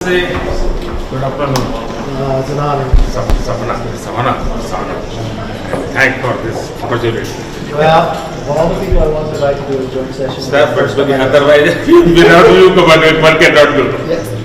Good afternoon. It's an honor. Savannah. Thanks for this opportunity. Well, of all the people I want to invite to do a joint session. Staff first, but otherwise, without you, one cannot do. Yes.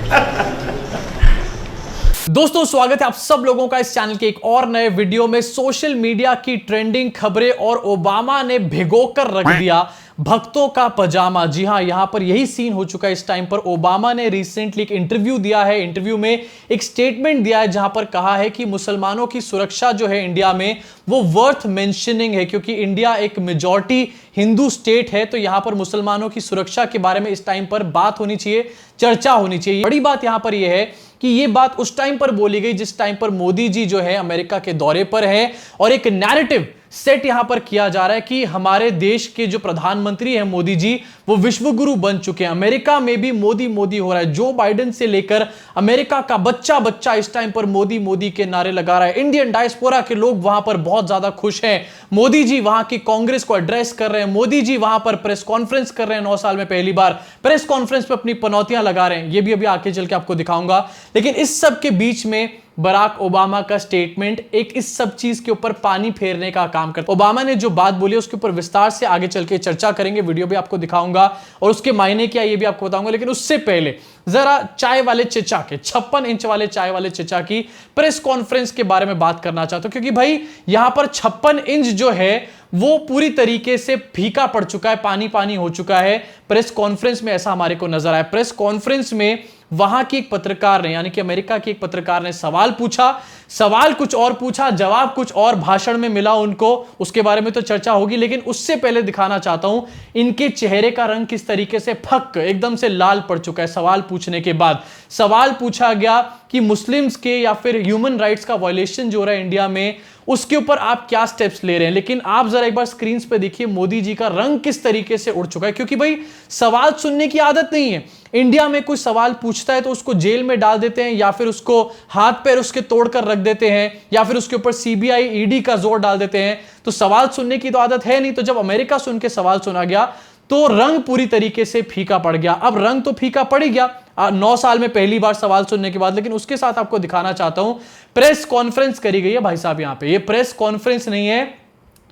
दोस्तों स्वागत है आप सब लोगों का इस channel के एक और नए वीडियो में। सोशल मीडिया की ट्रेंडिंग खबरें और ओबामा ने भिगोकर रख दिया भक्तों का पजामा। जी हां, यहां पर यही सीन हो चुका है इस टाइम पर। ओबामा ने रिसेंटली एक इंटरव्यू दिया है। इंटरव्यू में एक स्टेटमेंट दिया है जहां पर कहा है कि मुसलमानों की सुरक्षा जो है इंडिया में वो वर्थ मेंशनिंग है, क्योंकि इंडिया एक मेजॉरिटी हिंदू स्टेट है। तो यहां पर मुसलमानों की सुरक्षा के बारे में इस टाइम पर बात होनी चाहिए, चर्चा होनी चाहिए। बड़ी बात यहां पर यह है कि यह बात उस टाइम पर बोली गई जिस टाइम पर मोदी जी जो है अमेरिका के दौरे पर है और एक नैरेटिव सेट यहां पर किया जा रहा है कि हमारे देश के जो प्रधानमंत्री हैं मोदी जी, वो विश्व गुरु बन चुके हैं। अमेरिका में भी मोदी मोदी हो रहा है। जो बाइडेन से लेकर अमेरिका का बच्चा बच्चा इस टाइम पर मोदी मोदी के नारे लगा रहा है। इंडियन डायस्पोरा के लोग वहां पर बहुत ज्यादा खुश हैं। मोदी जी वहां की कांग्रेस को एड्रेस कर रहे हैं। मोदी जी वहां पर प्रेस कॉन्फ्रेंस कर रहे हैं। 9 साल में पहली बार प्रेस कॉन्फ्रेंस पर अपनी पनौतियां लगा रहे हैं। यह भी अभी आगे चल के आपको दिखाऊंगा। लेकिन इस सब के बीच में बराक ओबामा का स्टेटमेंट एक इस सब चीज के ऊपर पानी फेरने का काम करता है। ओबामा ने जो बात बोली उसके ऊपर विस्तार से आगे चल के चर्चा करेंगे। वीडियो भी आपको दिखाऊंगा और उसके मायने क्या ये भी आपको बताऊंगा। लेकिन उससे पहले जरा चाय वाले चचा के 56 इंच वाले चाय वाले चचा की प्रेस कॉन्फ्रेंस के बारे में बात करना चाहता हूं, क्योंकि भाई यहां पर 56 इंच जो है वो पूरी तरीके से फीका पड़ चुका है, पानी पानी हो चुका है। प्रेस कॉन्फ्रेंस में ऐसा हमारे को नजर आया। प्रेस कॉन्फ्रेंस में वहां की एक पत्रकार ने, यानी कि अमेरिका की एक पत्रकार ने सवाल पूछा, सवाल कुछ और पूछा, जवाब कुछ और भाषण में मिला उनको। उसके बारे में तो चर्चा होगी, लेकिन उससे पहले दिखाना चाहता हूं इनके चेहरे का रंग किस तरीके से फक एकदम से लाल पड़ चुका है। सवाल पूछने के बाद सवाल पूछा गया कि मुस्लिम्स के या फिर ह्यूमन राइट्स का वायलेशन जो हो रहा है इंडिया में, उसके ऊपर आप क्या स्टेप्स ले रहे हैं। लेकिन आप जरा एक बार स्क्रीन पे देखिए मोदी जी का रंग किस तरीके से उड़ चुका है, क्योंकि भाई सवाल सुनने की आदत नहीं है। इंडिया में कोई सवाल पूछता है तो उसको जेल में डाल देते हैं, या फिर उसको हाथ पैर उसके तोड़कर रख देते हैं, या फिर उसके ऊपर सीबीआई ईडी का जोर डाल देते हैं। तो सवाल सुनने की तो आदत है नहीं। तो जब अमेरिका सुन के सवाल सुना गया तो रंग पूरी तरीके से फीका पड़ गया। अब रंग तो फीका पड़ ही गया 9 साल में पहली बार सवाल सुनने के बाद। लेकिन उसके साथ आपको दिखाना चाहता हूं प्रेस कॉन्फ्रेंस करी गई है भाई साहब। यहां पे ये प्रेस कॉन्फ्रेंस नहीं है,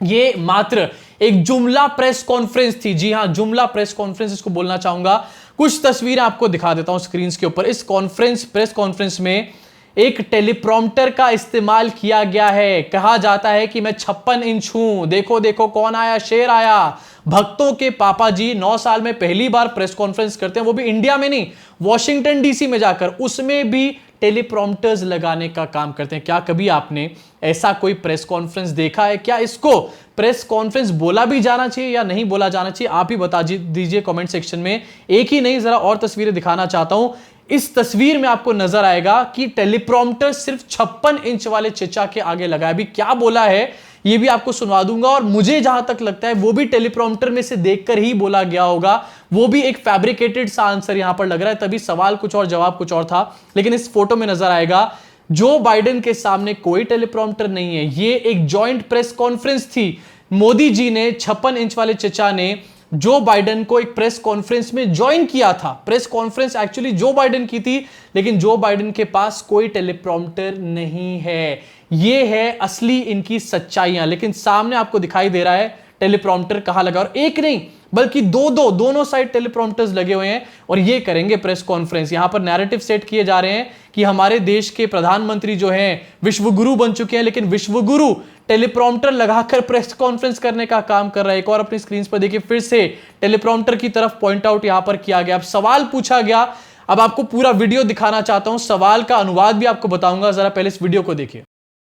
ये मात्र एक जुमला प्रेस कॉन्फ्रेंस थी। जी हां, जुमला प्रेस कॉन्फ्रेंस इसको बोलना चाहूंगा। कुछ तस्वीरें आपको दिखा देता हूं स्क्रीन के ऊपर। इस प्रेस कॉन्फ्रेंस में एक टेलीप्रॉम्प्टर का इस्तेमाल किया गया है। कहा जाता है कि मैं 56 इंच हूं, देखो देखो कौन आया, शेर आया। भक्तों के पापा जी 9 साल में पहली बार प्रेस कॉन्फ्रेंस करते हैं, वो भी इंडिया में नहीं, वॉशिंगटन डीसी में जाकर। उसमें भी टेलीप्रॉम्प्टर्स लगाने का काम करते हैं। क्या कभी आपने ऐसा कोई प्रेस कॉन्फ्रेंस देखा है? क्या इसको प्रेस कॉन्फ्रेंस बोला भी जाना चाहिए या नहीं बोला जाना चाहिए? आप ही बता दीजिए कमेंट सेक्शन में। एक ही नहीं, जरा और तस्वीरें दिखाना चाहता हूं। इस तस्वीर में आपको नजर आएगा कि टेलीप्रॉम्प्टर सिर्फ 56 इंच वाले चचा के आगे लगा है। अभी क्या बोला है ये भी आपको सुनवा दूंगा। और मुझे जहां तक लगता है वो भी टेलीप्रॉम्प्टर में से देखकर ही बोला गया होगा। वो भी एक फैब्रिकेटेड सा आंसर यहां पर लग रहा है, तभी सवाल कुछ और जवाब कुछ और था। लेकिन इस फोटो में नजर आएगा जो बाइडेन के सामने कोई टेलीप्रॉम्प्टर नहीं है। ये एक जॉइंट प्रेस कॉन्फ्रेंस थी। मोदी जी ने 56 इंच वाले चचा ने जो बाइडेन को एक प्रेस कॉन्फ्रेंस में ज्वाइन किया था। Press conference actually Joe Biden की थी, लेकिन जो बाइडेन के पास कोई टेलीप्रॉम्प्टर नहीं है। ये है असली इनकी सच्चाइयां। लेकिन सामने आपको दिखाई दे रहा है टेलीप्रॉम्प्टर कहां लगा, और एक नहीं बल्कि दोनों साइड टेलीप्रॉम्प्टर्स लगे हुए हैं। और ये करेंगे प्रेस कॉन्फ्रेंस। यहां पर नैरेटिव सेट किए जा रहे हैं कि हमारे देश के प्रधानमंत्री जो हैं विश्व गुरु बन चुके हैं, लेकिन विश्व गुरु टेलीप्रॉम्प्टर लगाकर प्रेस कॉन्फ्रेंस करने का काम कर रहा है। एक और अपनी स्क्रीन पर देखिए, फिर से टेलीप्रॉम्प्टर की तरफ पॉइंट आउट यहां पर किया गया। अब सवाल पूछा गया। अब आपको पूरा वीडियो दिखाना चाहता हूं, सवाल का अनुवाद भी आपको बताऊंगा। जरा पहले इस वीडियो को देखिए।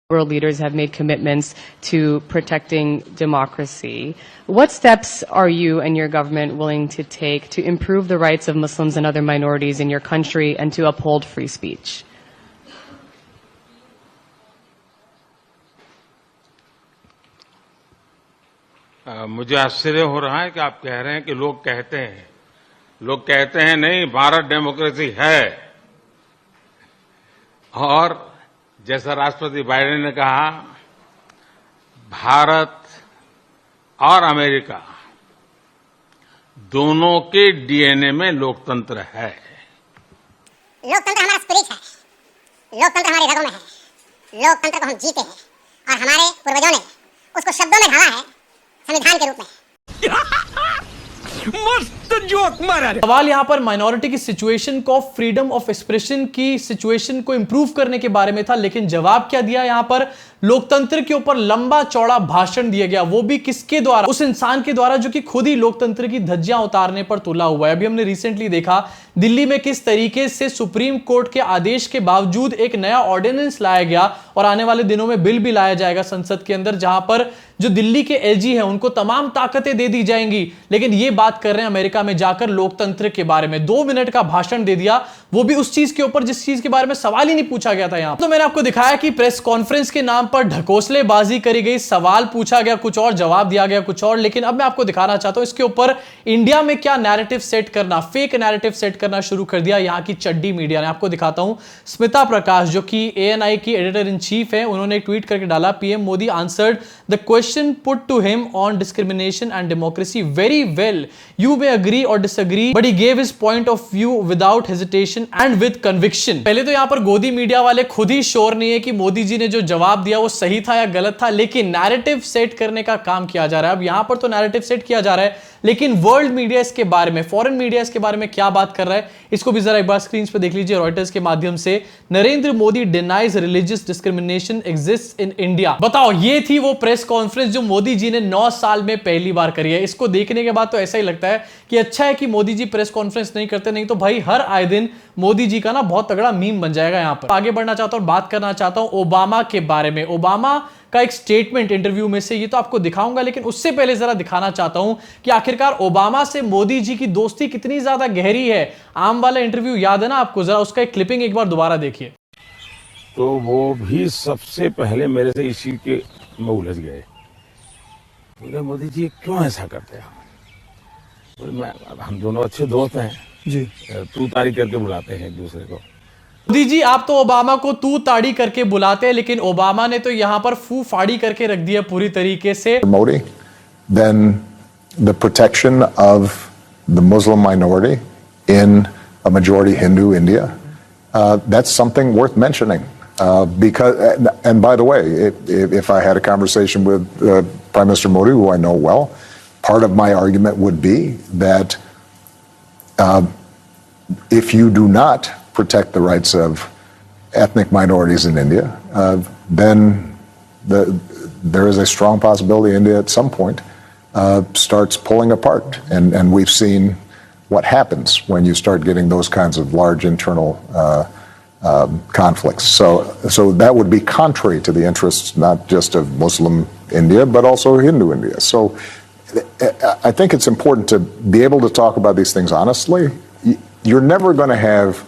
World leaders have made commitments to protecting democracy. What steps are you and your government willing to take to improve the rights of Muslims and other minorities in your country and to uphold free speech? मुझे आश्चर्य हो रहा है कि आप कह रहे हैं कि लोग कहते हैं नहीं, भारत डेमोक्रेसी है। और जैसा राष्ट्रपति बाइडेन ने कहा, भारत और अमेरिका दोनों के डीएनए में लोकतंत्र है। लोकतंत्र हमारा स्पिरिट है, लोकतंत्र हमारी रगों में है, लोकतंत्र को हम जीते हैं और हमारे पूर्वजों ने उसको शब्दों में ढाला है संविधान के रूप में। सवाल यहां पर माइनॉरिटी की सिचुएशन को, फ्रीडम ऑफ एक्सप्रेशन की सिचुएशन को इंप्रूव करने के बारे में था, लेकिन जवाब क्या दिया यहां पर? लोकतंत्र के ऊपर लंबा चौड़ा भाषण दिया गया, वो भी किसके द्वारा? उस इंसान के द्वारा जो कि खुद ही लोकतंत्र की धज्जियां उतारने पर तुला हुआ है। अभी हमने रिसेंटली देखा दिल्ली में किस तरीके से सुप्रीम कोर्ट के आदेश के बावजूद एक नया ऑर्डिनेंस लाया गया और आने वाले दिनों में बिल भी लाया जाएगा संसद के अंदर, जहां पर जो दिल्ली के एलजी हैं उनको तमाम ताकतें दे दी जाएंगी, लेकिन ये बात कर रहे हैं अमेरिका में जाकर लोकतंत्र के बारे में। 2 मिनट का भाषण दे दिया, वो भी उस चीज के ऊपर जिस चीज के बारे में सवाल ही नहीं पूछा गया था। यहां तो मैंने आपको दिखाया कि प्रेस कॉन्फ्रेंस के नाम पर ढकोसलेबाजी करी गई, सवाल पूछा गया कुछ और, जवाब दिया गया कुछ और। लेकिन अब मैं आपको दिखाना चाहता हूं इसके ऊपर इंडिया में क्या नैरेटिव सेट करना, फेक नैरेटिव सेट करना शुरू कर दिया यहां की चड्डी मीडिया ने। आपको दिखाता हूं, स्मिता प्रकाश जो कि एएनआई की एडिटर इन चीफ है, उन्होंने एक ट्वीट करके डाला, PM Modi answered the question put to him on discrimination and democracy very well, you may agree और disagree but he gave his point of view without hesitation and with conviction. पहले तो यहां पर गोदी मीडिया वाले खुद ही श्योर नहीं है कि मोदी जी ने जो जवाब दिया वो सही था या गलत था, लेकिन नैरेटिव सेट करने का काम किया जा रहा है। अब यहां पर तो नैरेटिव सेट किया जा रहा है, लेकिन वर्ल्ड मीडिया इसके बारे में, फॉरेन मीडिया इसके बारे में क्या बात कर रहा है, इसको भी जरा एक बार स्क्रीन पे देख लीजिए रॉयटर्स के माध्यम से। Narendra Modi denies religious discrimination exist in India. बताओ, ये थी वो प्रेस कॉन्फ्रेंस जो मोदी जी ने 9 साल में पहली बार करी है। इसको देखने के बाद तो ऐसा ही लगता है कि अच्छा है कि मोदी जी प्रेस कॉन्फ्रेंस नहीं करते, नहीं तो भाई हर आए दिन मोदी जी का ना बहुत तगड़ा मीम बन जाएगा। यहां पर आगे बढ़ना चाहता हूं, बात करना चाहता हूं ओबामा के बारे में। ओबामा का एक स्टेटमेंट इंटरव्यू में से, ये तो आपको दिखाऊंगा, लेकिन उससे पहले जरा दिखाना चाहता हूं कि आखिरकार ओबामा से मोदी जी की दोस्ती कितनी ज्यादा गहरी है। आम वाला इंटरव्यू याद है ना आपको? जरा उसका एक क्लिपिंग एक बार दोबारा देखिए। तो वो भी सबसे पहले मेरे से इसी के में उलझ गए। बोले मोदी जी क्यों ऐसा करते हैं? बोले हम दोनों अच्छे दोस्त हैं जी, तू तारी करके बुलाते हैं एक दूसरे को। मोदी जी, आप तो ओबामा को तू ताड़ी करके बुलाते हैं, लेकिन ओबामा ने तो यहां पर फू फाड़ी करके रख दिया पूरी तरीके से। Modi, then the protection of the Muslim minority in a majority Hindu India, that's something worth mentioning. Because, and by the way, if I had a conversation with Prime Minister Modi, who I know well, part of my argument would be that if you do not protect the rights of ethnic minorities in India, then there is a strong possibility India at some point starts pulling apart. And we've seen what happens when you start getting those kinds of large internal conflicts. So that would be contrary to the interests not just of Muslim India, but also Hindu India. So I think it's important to be able to talk about these things honestly. You're never going to have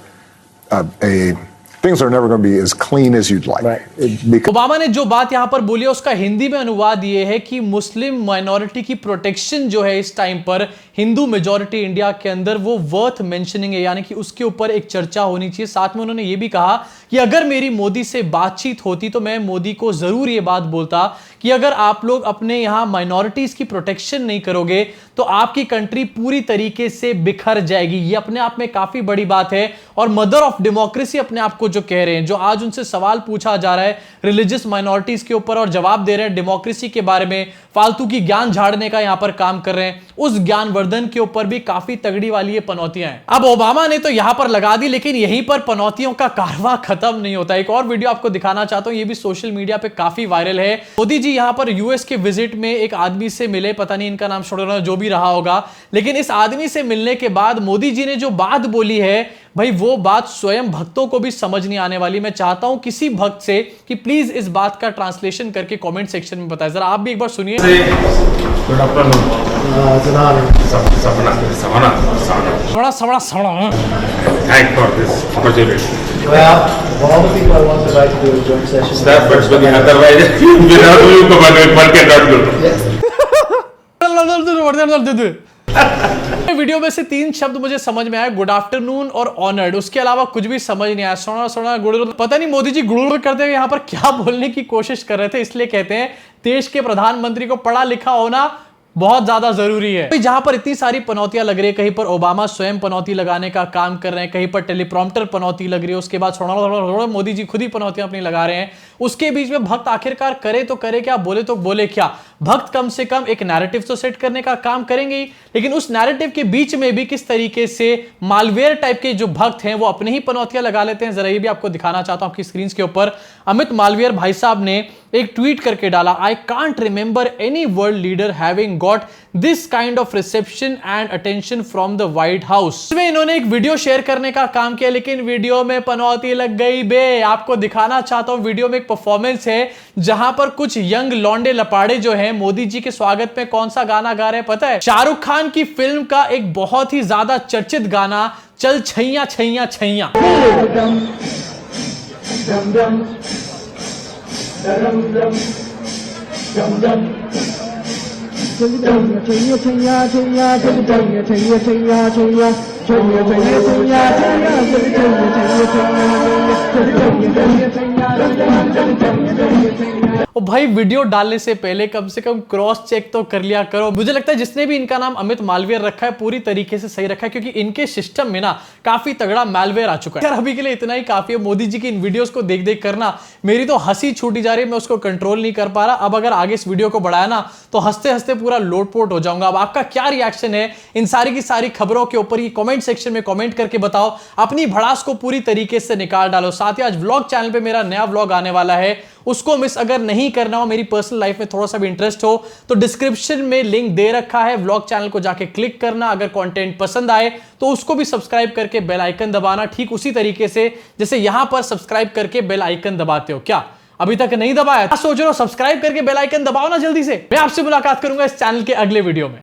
things are never going to be as clean as you'd like. Right. Obama ने जो बात यहां पर बोली है उसका हिंदी में अनुवाद ये है कि मुस्लिम माइनॉरिटी की प्रोटेक्शन जो है इस टाइम पर हिंदू मेजॉरिटी इंडिया के अंदर वो वर्थ मेंशनिंग है, यानी कि उसके ऊपर एक चर्चा होनी चाहिए। साथ में उन्होंने ये भी कहा कि अगर मेरी मोदी से बातचीत होती तो मैं मोदी को जरूर ये बात बोलता कि अगर आप लोग अपने यहां माइनॉरिटीज की प्रोटेक्शन नहीं करोगे तो आपकी कंट्री पूरी तरीके से बिखर जाएगी। ये अपने आप में काफी बड़ी बात है और मदर ऑफ डेमोक्रेसी अपने आप को जो कह रहे हैं, जो आज उनसे सवाल पूछा जा रहा है रिलीजियस माइनॉरिटीज के ऊपर और जवाब दे रहे हैं डेमोक्रेसी के बारे में, फालतू की ज्ञान झाड़ने का यहां पर काम कर रहे हैं, उस ज्ञानवर्धन के ऊपर भी काफी तगड़ी वाली ये पनौतियां हैं। अब ओबामा ने तो यहां पर लगा दी, लेकिन यहीं पर पनौतियों का कारवां खत्म नहीं होता। एक और वीडियो आपको दिखाना चाहता हूं, ये भी सोशल मीडिया पे काफी वायरल है। मोदी जी यहां पर यूएस के विजिट में एक आदमी से मिले, पता नहीं इनका नाम छोड़ना जो भी रहा होगा, लेकिन इस आदमी से मिलने के बाद मोदी जी ने जो बात बोली है भाई वो बात स्वयं भक्तों को भी समझ नहीं आने वाली। मैं चाहता हूं किसी भक्त से कि प्लीज इस बात का ट्रांसलेशन करके कमेंट सेक्शन में बताएं। जरा आप भी एक बार सुनिए। Well, all the people I want to invite to do a joint session. Video में से 3 शब्द मुझे समझ में आया, गुड आफ्टरनून और ऑनर्ड, उसके अलावा कुछ भी समझ नहीं आया। सोना सोना गुड़, पता नहीं मोदी जी गुड़ करते हुए यहाँ पर क्या बोलने की कोशिश कर रहे थे, इसलिए कहते हैं देश के प्रधानमंत्री को पढ़ा लिखा होना बहुत ज्यादा जरूरी है। तो जहां पर इतनी सारी पनौतियां लग रही है, कहीं पर ओबामा स्वयं पनौती लगाने का काम कर रहे हैं, कहीं पर टेलीप्रॉम्प्टर पनौती लग रही है, उसके बाद मोदी जी खुद ही पनौतियां अपनी लगा रहे हैं। उसके बीच में भक्त आखिरकार करे तो करे क्या, बोले तो बोले क्या? भक्त कम से कम एक नैरेटिव तो सेट करने का काम करेंगे ही, लेकिन उस नैरेटिव के बीच में भी किस तरीके से मालवेयर टाइप के जो भक्त हैं वो अपने ही पनौतियां लगा लेते हैं। जरा ये भी आपको दिखाना चाहता हूं आपकी स्क्रीन के ऊपर। अमित मालवीय भाई साहब ने एक ट्वीट करके डाला, I can't remember any world leader having got this kind of reception and attention from the white house. इसमें इन्होंने एक वीडियो शेयर करने का काम किया, लेकिन वीडियो में पनौती लग गई बे। आपको दिखाना चाहता हूं, वीडियो में एक परफॉर्मेंस है जहां पर कुछ यंग लौंडे लपाड़े जो हैं मोदी जी के स्वागत में कौन सा गाना गा रहे हैं पता है? शाहरुख खान की फिल्म का एक बहुत ही ज्यादा चर्चित गाना चल छैया छैया छैया। और भाई वीडियो डालने से पहले कम से कम क्रॉस चेक तो कर लिया करो। मुझे लगता है जिसने भी इनका नाम अमित मालवीय रखा है पूरी तरीके से सही रखा है, क्योंकि इनके सिस्टम में ना काफी तगड़ा मालवेयर आ चुका है। यार अभी के लिए इतना ही काफी है। मोदी जी की इन वीडियोस को देख देख करना मेरी तो हंसी छूटी जा रही है, मैं उसको कंट्रोल नहीं कर पा रहा। अब अगर आगे इस वीडियो को बढ़ाया ना तो हंसते हंसते पूरा लोटपोट हो जाऊंगा। अब आपका क्या रिएक्शन है इन सारी की सारी खबरों के ऊपर, ये कमेंट सेक्शन में कमेंट करके बताओ। अपनी भड़ास को पूरी तरीके से निकाल डालो। साथ ही आज व्लॉग चैनल पे मेरा नया व्लॉग आने वाला है, उसको मिस अगर नहीं करना हो, मेरी पर्सनल लाइफ में थोड़ा सा भी इंटरेस्ट हो तो डिस्क्रिप्शन में लिंक दे रखा है, व्लॉग चैनल को जाके क्लिक करना। अगर कंटेंट पसंद आए तो उसको भी सब्सक्राइब करके बेल आइकन दबाना, ठीक उसी तरीके से जैसे यहां पर सब्सक्राइब करके बेल आइकन दबाते हो। क्या अभी तक नहीं दबाया? सोच रहे हो सब्सक्राइब करके बेल आइकन दबाओ ना जल्दी से। मैं आपसे मुलाकात करूंगा इस चैनल के अगले वीडियो में।